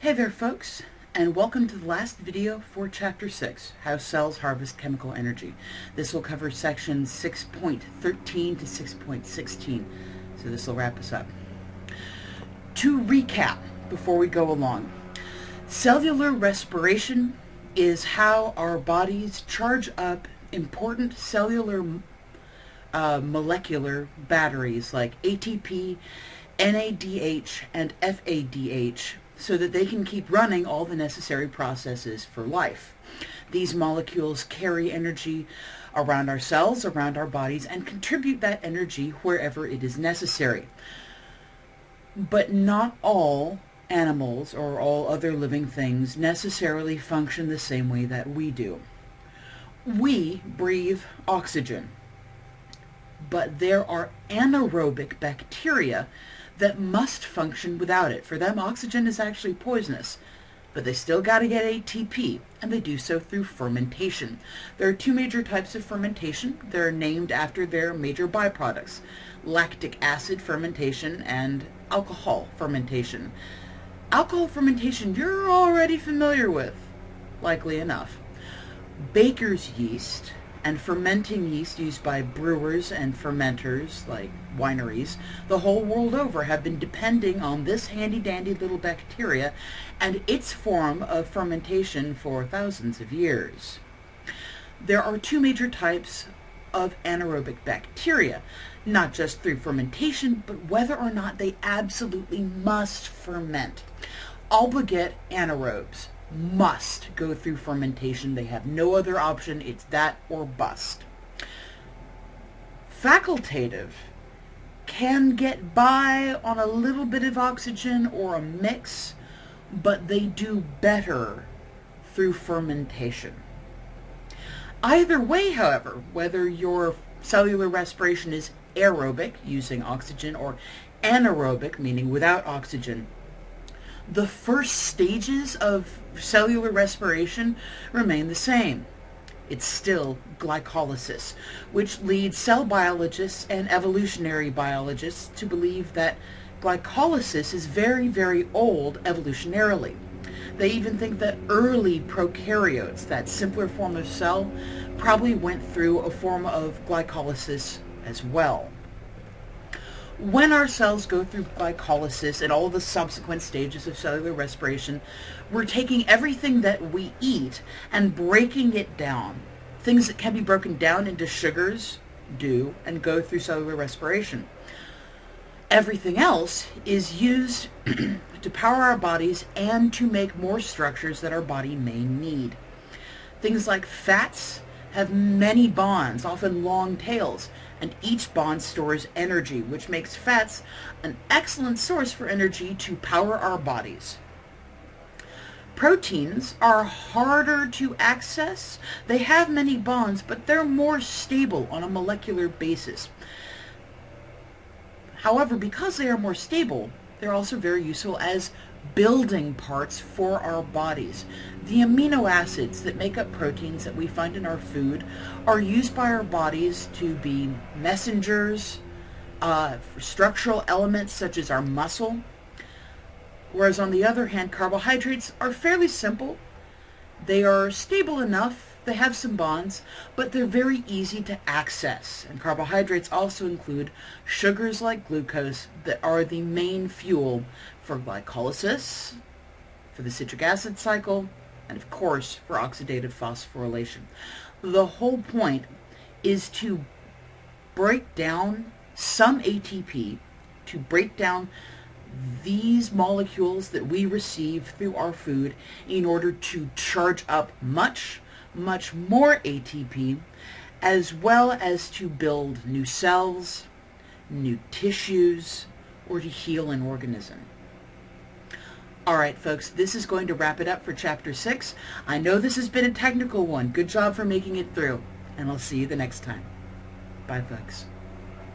Hey there folks, and welcome to the last video for Chapter 6, How Cells Harvest Chemical Energy. This will cover sections 6.13 to 6.16, so this will wrap us up. To recap, before we go along, cellular respiration is how our bodies charge up important cellular molecular batteries like ATP, NADH, and FADH, so that they can keep running all the necessary processes for life. These molecules carry energy around our cells, around our bodies, and contribute that energy wherever it is necessary. But not all animals or all other living things necessarily function the same way that we do. We breathe oxygen, but there are anaerobic bacteria that must function without it. For them, oxygen is actually poisonous, but they still got to get ATP, and they do so through fermentation. There are two major types of fermentation. They're named after their major byproducts: lactic acid fermentation and alcohol fermentation. Alcohol fermentation you're already familiar with, likely enough. Baker's yeast and fermenting yeast used by brewers and fermenters like wineries the whole world over have been depending on this handy-dandy little bacteria and its form of fermentation for thousands of years. There are two major types of anaerobic bacteria, not just through fermentation, but whether or not they absolutely must ferment. Obligate anaerobes must go through fermentation. They have no other option. It's that or bust. Facultative can get by on a little bit of oxygen or a mix, but they do better through fermentation. Either way, however, whether your cellular respiration is aerobic, using oxygen, or anaerobic, meaning without oxygen, the first stages of cellular respiration remain the same. It's still glycolysis, which leads cell biologists and evolutionary biologists to believe that glycolysis is very, very old evolutionarily. They even think that early prokaryotes, that simpler form of cell, probably went through a form of glycolysis as well. When our cells go through glycolysis and all the subsequent stages of cellular respiration, we're taking everything that we eat and breaking it down. Things that can be broken down into sugars do and go through cellular respiration. Everything else is used to power our bodies and to make more structures that our body may need. Things like fats have many bonds, often long tails, and each bond stores energy, which makes fats an excellent source for energy to power our bodies. Proteins are harder to access. They have many bonds, but they're more stable on a molecular basis. However, because they are more stable, they're also very useful as building parts for our bodies. The amino acids that make up proteins that we find in our food are used by our bodies to be messengers for structural elements such as our muscle, whereas on the other hand, carbohydrates are fairly simple. They are stable enough, they have some bonds, but they're very easy to access. And carbohydrates also include sugars like glucose that are the main fuel for glycolysis, for the citric acid cycle, and of course for oxidative phosphorylation. The whole point is to break down some ATP, to break down these molecules that we receive through our food in order to charge up much more ATP, as well as to build new cells, new tissues, or to heal an organism. Alright folks, this is going to wrap it up for Chapter 6. I know this has been a technical one. Good job for making it through, and I'll see you the next time. Bye folks.